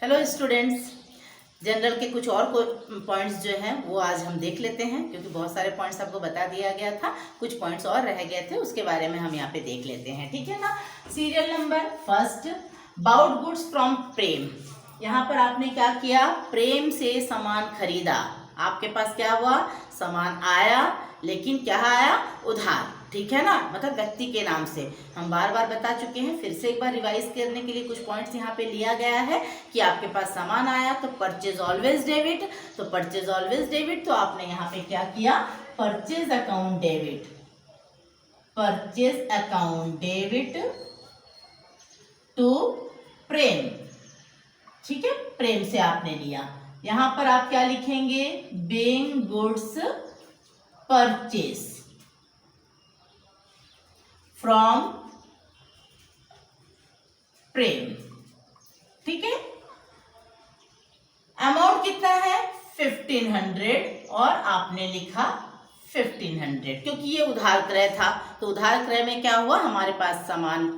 Hello students, general के कुछ और पॉइंट्स जो हैं वो आज हम देख लेते हैं, क्योंकि बहुत सारे पॉइंट्स आपको बता दिया गया था, कुछ पॉइंट्स और रह गए थे, उसके बारे में हम यहाँ पे देख लेते हैं। ठीक है ना। Serial number first, bought goods from Prem. यहाँ पर आपने क्या किया, प्रेम से सामान खरीदा। आपके पास क्या हुआ, सामान आया, लेकिन क्या आया, उधार। ठीक है ना, मतलब व्यक्ति के नाम से। हम बार बार बता चुके हैं, फिर से एक बार रिवाइज करने के लिए कुछ पॉइंट्स यहाँ पे लिया गया है कि आपके पास सामान आया तो परचेज ऑलवेज डेबिट। तो परचेज ऑलवेज डेबिट, तो आपने यहाँ पे क्या किया, purchase account debit, purchase account debit to Prem. ठीक है, प्रेम से आपने लिया। यहां पर आप क्या लिखेंगे, बीइंग गुड्स परचेज फ्रॉम प्रेम। ठीक है, अमाउंट कितना है 1500 और आपने लिखा 1500, क्योंकि ये उधार क्रय था। तो उधार क्रय में क्या हुआ, हमारे पास सामान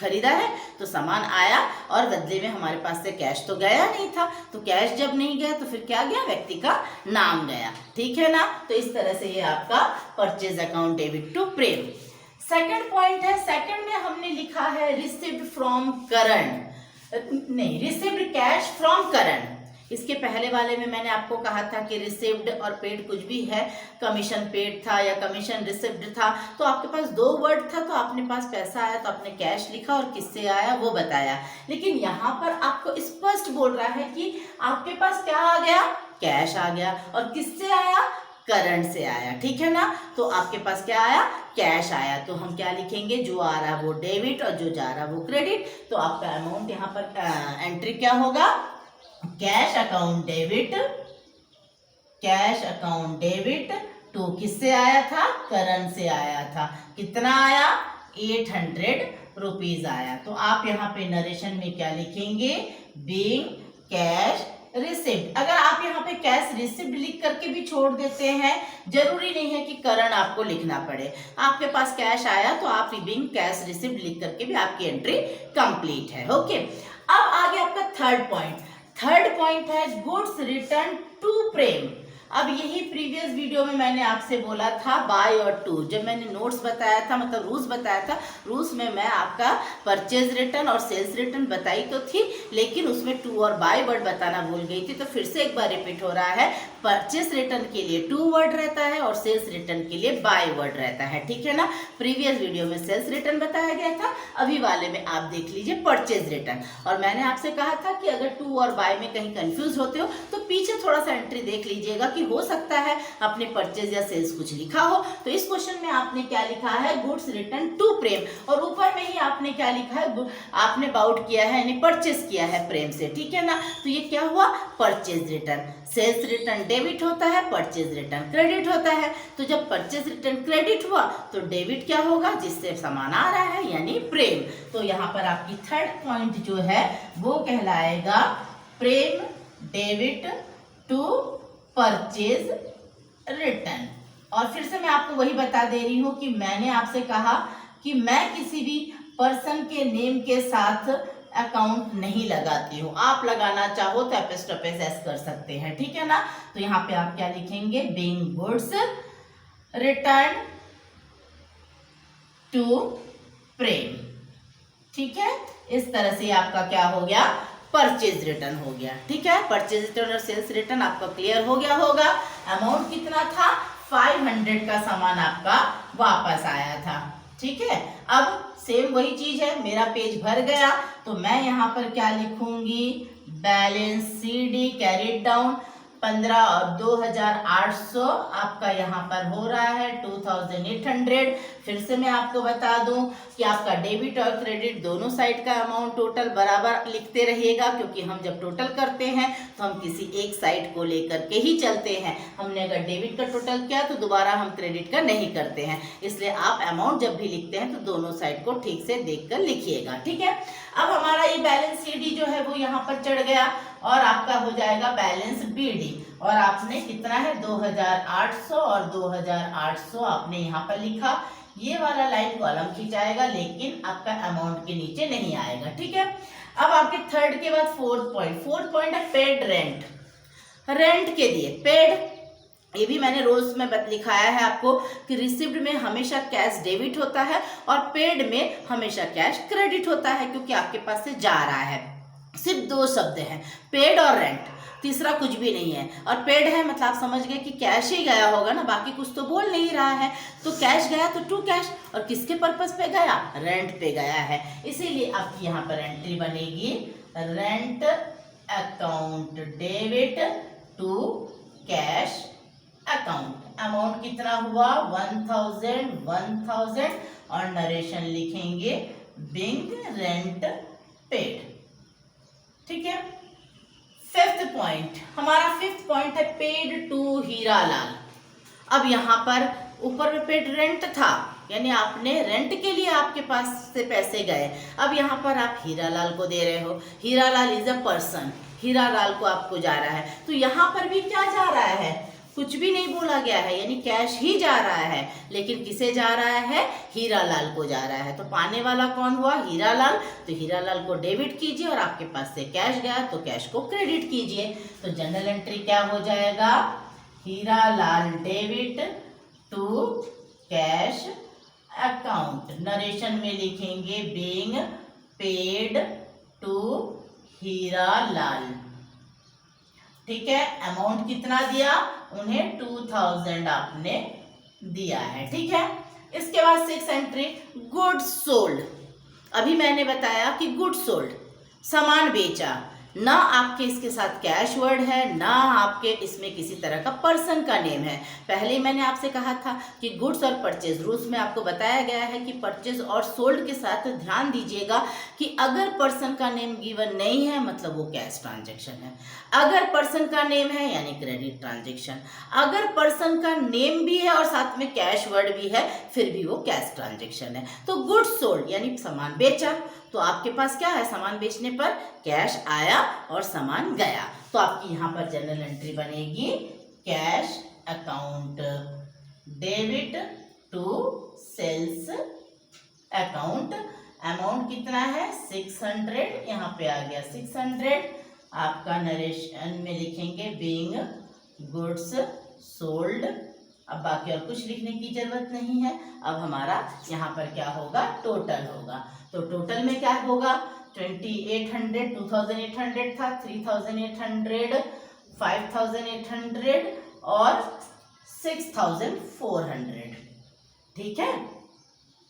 खरीदा है तो सामान आया और बदले में हमारे पास से कैश तो गया नहीं था। तो कैश जब नहीं गया तो फिर क्या गया, व्यक्ति का नाम गया। ठीक है ना। तो इस तरह से ये आपका purchase account debit to Prem. Second point है, सेकंड में हमने लिखा है रिसीव्ड फ्रॉम करण, नहीं, रिसीव्ड कैश फ्रॉम करण। इसके पहले वाले में मैंने आपको कहा था कि रिसीव्ड और पेड कुछ भी है, कमीशन पेड था या कमीशन रिसीव्ड था, तो आपके पास दो वर्ड था, तो आपने पास पैसा आया तो आपने कैश लिखा और किससे आया वो बताया। लेकिन यहाँ पर आपको स्पष्ट बोल रहा है कि आपके पास क्या आ गया, कैश आ गया, और किससे आया, करंट से आया। ठीक है ना। तो आपके पास क्या आया, कैश आया। तो हम क्या लिखेंगे, जो आ रहा वो डेबिट और जो जा रहा वो क्रेडिट। तो आपका अमाउंट यहाँ पर एंट्री क्या होगा, cash account debit, cash account debit to किससे आया था, करण से आया था। कितना आया, 800 रुपीज आया। तो आप यहाँ पे नरेशन में क्या लिखेंगे, बीइंग कैश रिसिप्ट। अगर आप यहाँ पे कैश रिसिप्ट लिख करके भी छोड़ देते हैं, जरूरी नहीं है कि करण आपको लिखना पड़े। आपके पास कैश आया तो आप बीइंग कैश रिसिप्ट लिख करके भी आपकी एंट्री कंप्लीट है। ओके, अब आगे आपका थर्ड पॉइंट। थर्ड पॉइंट है गुड्स रिटर्न टू प्रेम। अब यही प्रीवियस वीडियो में मैंने आपसे बोला था बाय और टू, जब मैंने नोट्स बताया था, मतलब रूल्स बताया था, रूल्स में मैं आपका परचेज रिटर्न और सेल्स रिटर्न बताई तो थी, लेकिन उसमें टू और बाय वर्ड बताना भूल गई थी। तो फिर से एक बार रिपीट हो रहा है, परचेज रिटर्न के लिए टू वर्ड रहता है और सेल्स रिटर्न के लिए बाय वर्ड रहता है। ठीक है ना। प्रीवियस वीडियो में सेल्स रिटर्न बताया गया था, अभी वाले में आप देख लीजिए परचेज रिटर्न। और मैंने आपसे कहा था कि अगर टू और बाय में कहीं कंफ्यूज होते हो तो पीछे थोड़ा सा एंट्री देख लीजिएगा कि हो सकता है आपने परचेज या सेल्स कुछ लिखा हो। तो इस क्वेश्चन में आपने क्या लिखा है, गुड्स रिटर्न टू प्रेम, और ऊपर में ही आपने क्या लिखा है, आपने बाउट किया है, यानी परचेज किया है प्रेम से। ठीक है ना। तो ये क्या हुआ, purchase return. Sales return debit होता है, परचेज रिटर्न क्रेडिट होता है। तो जब परचेज रिटर्न क्रेडिट हुआ तो डेबिट क्या होगा, जिससे सामान आ रहा है, यानी प्रेम। तो यहाँ पर आपकी थर्ड पॉइंट जो है वो कहलाएगा प्रेम डेबिट टू परचेज रिटर्न। और फिर से मैं आपको वही बता दे रही हूं कि मैंने आपसे कहा कि मैं किसी भी पर्सन के नेम के साथ अकाउंट नहीं लगाती हूँ। आप लगाना चाहो तो एपिस्ट्रोफेस एस कर सकते हैं। ठीक है ना। तो यहाँ पे आप क्या लिखेंगे, being goods return to Prem. ठीक है, इस तरह से आपका क्या हो गया, परचेज रिटर्न हो गया। ठीक है, परचेज रिटर्न और सेल्स रिटर्न आपका क्लियर हो गया होगा। अमाउंट कितना था, 500 का सामान आपका वापस आया था। ठीक है, अब सेम वही चीज है, मेरा पेज भर गया तो मैं यहाँ पर क्या लिखूंगी, बैलेंस CD कैरिड डाउन 15 और 2800 आपका यहाँ पर हो रहा है 2800। फिर से मैं आपको बता दूं कि आपका डेबिट और क्रेडिट दोनों साइड का अमाउंट टोटल बराबर लिखते रहिएगा, क्योंकि हम जब टोटल करते हैं तो हम किसी एक साइड को लेकर के ही चलते हैं। हमने अगर डेबिट का टोटल किया तो दोबारा हम क्रेडिट का नहीं करते हैं, इसलिए आप अमाउंट जब भी लिखते हैं तो दोनों साइड को ठीक से देख कर लिखिएगा। ठीक है, अब हमारा ये बैलेंस CD जो है वो यहाँ पर चढ़ गया और आपका हो जाएगा बैलेंस BD, और आपने कितना है 2800 और 2800 आपने यहाँ पर लिखा। ये वाला लाइन कॉलम खिंचाएगा, लेकिन आपका अमाउंट के नीचे नहीं आएगा। ठीक है, अब आपके थर्ड के बाद फोर्थ पॉइंट है पेड रेंट। रेंट के लिए पेड, ये भी मैंने रोल्स में लिखाया है आपको कि रिसिप्ट में हमेशा कैश डेबिट होता है और पेड में हमेशा कैश क्रेडिट होता है, क्योंकि आपके पास से जा रहा है। सिर्फ दो शब्द हैं, पेड और रेंट, तीसरा कुछ भी नहीं है। और पेड है मतलब आप समझ गए कि कैश ही गया होगा ना, बाकी कुछ तो बोल नहीं रहा है। तो कैश गया तो टू कैश, और किसके पर्पस पे गया, रेंट पे गया है। इसीलिए आपकी यहाँ पर एंट्री बनेगी rent account debit to cash account. Amount कितना हुआ 1000 और नरेशन लिखेंगे बिंग रेंट पेड। ठीक है। फिफ्थ पॉइंट, हमारा फिफ्थ पॉइंट है पेड टू हीरालाल। अब यहाँ पर ऊपर में पेड रेंट था, यानी आपने रेंट के लिए आपके पास से पैसे गए। अब यहाँ पर आप हीरालाल को दे रहे हो, Hiralal is a person, Hiralal को आपको जा रहा है। तो यहाँ पर भी क्या जा रहा है, कुछ भी नहीं बोला गया है, यानी कैश ही जा रहा है, लेकिन किसे जा रहा है, हीरालाल को जा रहा है। तो पाने वाला कौन हुआ, हीरालाल। तो हीरालाल को डेबिट कीजिए और आपके पास से कैश गया तो कैश को क्रेडिट कीजिए। तो जनरल एंट्री क्या हो जाएगा, Hiralal debit to cash account. Narration में लिखेंगे बीइंग पेड टू हीरालाल। ठीक है। अमाउंट कितना दिया, उन्हें 2000 आपने दिया है। ठीक है। इसके बाद सिक्स एंट्री गुड्स सोल्ड। अभी मैंने बताया कि गुड्स सोल्ड, सामान बेचा, ना आपके इसके साथ कैश वर्ड है, ना आपके इसमें किसी तरह का पर्सन का नेम है। पहले ही मैंने आपसे कहा था कि गुड्स और परचेज रूल्स में आपको बताया गया है कि परचेज और सोल्ड के साथ ध्यान दीजिएगा कि अगर पर्सन का नेम गिवन नहीं है मतलब वो कैश ट्रांजैक्शन है, अगर पर्सन का नेम है यानी क्रेडिट ट्रांजैक्शन, अगर पर्सन का नेम भी है और साथ में कैश वर्ड भी है फिर भी वो कैश ट्रांजैक्शन है। तो गुड्स सोल्ड यानी सामान बेचा, तो आपके पास क्या है, सामान बेचने पर कैश आया और सामान गया। तो आपकी यहाँ पर जनरल एंट्री बनेगी cash account debit to sales account. Amount कितना है 600, यहाँ पे आ गया 600। आपका नरेशन में लिखेंगे बीइंग गुड्स सोल्ड। अब बाकी और कुछ लिखने की जरूरत नहीं है। अब हमारा यहाँ पर क्या होगा, टोटल होगा। तो टोटल में क्या होगा 2800, 2800 था, 3800, 5800 और 6400। ठीक है,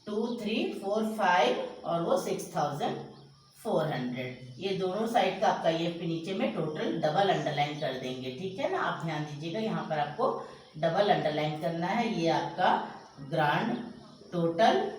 2, 3, 4, 5 और वो 6400। ये दोनों साइड का आपका ये नीचे में टोटल डबल अंडरलाइन कर देंगे। ठीक है ना, आप ध्यान दीजिएगा यहाँ पर आपको डबल अंडरलाइन करना है। ये आपका ग्रांड टोटल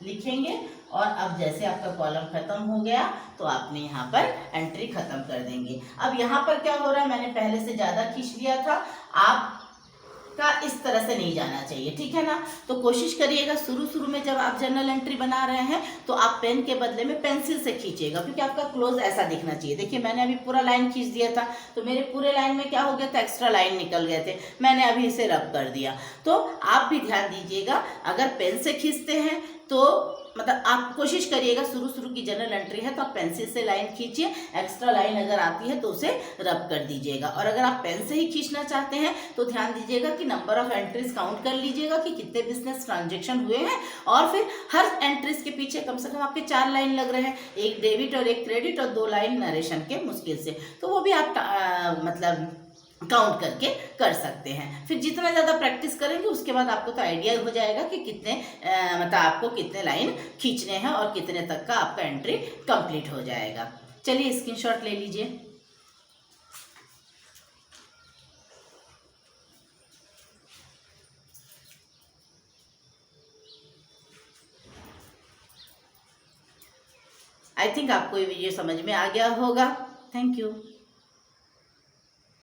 लिखेंगे और अब जैसे आपका कॉलम खत्म हो गया तो आपने यहाँ पर एंट्री खत्म कर देंगे। अब यहाँ पर क्या हो रहा है, मैंने पहले से ज़्यादा खींच लिया था, आपका इस तरह से नहीं जाना चाहिए। ठीक है ना, तो कोशिश करिएगा शुरू में जब आप जर्नल एंट्री बना रहे हैं तो आप पेन के बदले में पेंसिल से खींचिएगा, क्योंकि आपका क्लोज ऐसा दिखना चाहिए। देखिए मैंने अभी पूरा लाइन खींच दिया था तो मेरे पूरे लाइन में क्या हो गया था, एक्स्ट्रा लाइन निकल गए थे, मैंने अभी इसे रब कर दिया। तो आप भी ध्यान दीजिएगा, अगर पेन से खींचते हैं तो मतलब आप कोशिश करिएगा शुरू की जनरल एंट्री है तो आप पेंसिल से लाइन खींचिए, एक्स्ट्रा लाइन अगर आती है तो उसे रब कर दीजिएगा। और अगर आप पेन से ही खींचना चाहते हैं तो ध्यान दीजिएगा कि नंबर ऑफ एंट्रीज काउंट कर लीजिएगा कि कितने बिजनेस ट्रांजैक्शन हुए हैं, और फिर हर एंट्रीज के पीछे कम से कम आपके 4 लाइन लग रहे हैं, एक डेबिट और एक क्रेडिट और 2 लाइन नरेशन के मुश्किल से, तो वो भी आप मतलब काउंट करके कर सकते हैं। फिर जितना ज़्यादा प्रैक्टिस करेंगे उसके बाद आपको तो आइडिया हो जाएगा कि कितने मतलब आपको कितने लाइन खींचने हैं और कितने तक का आपका एंट्री कंप्लीट हो जाएगा। चलिए स्क्रीनशॉट ले लीजिए। आई थिंक आपको ये वीडियो समझ में आ गया होगा। Thank you.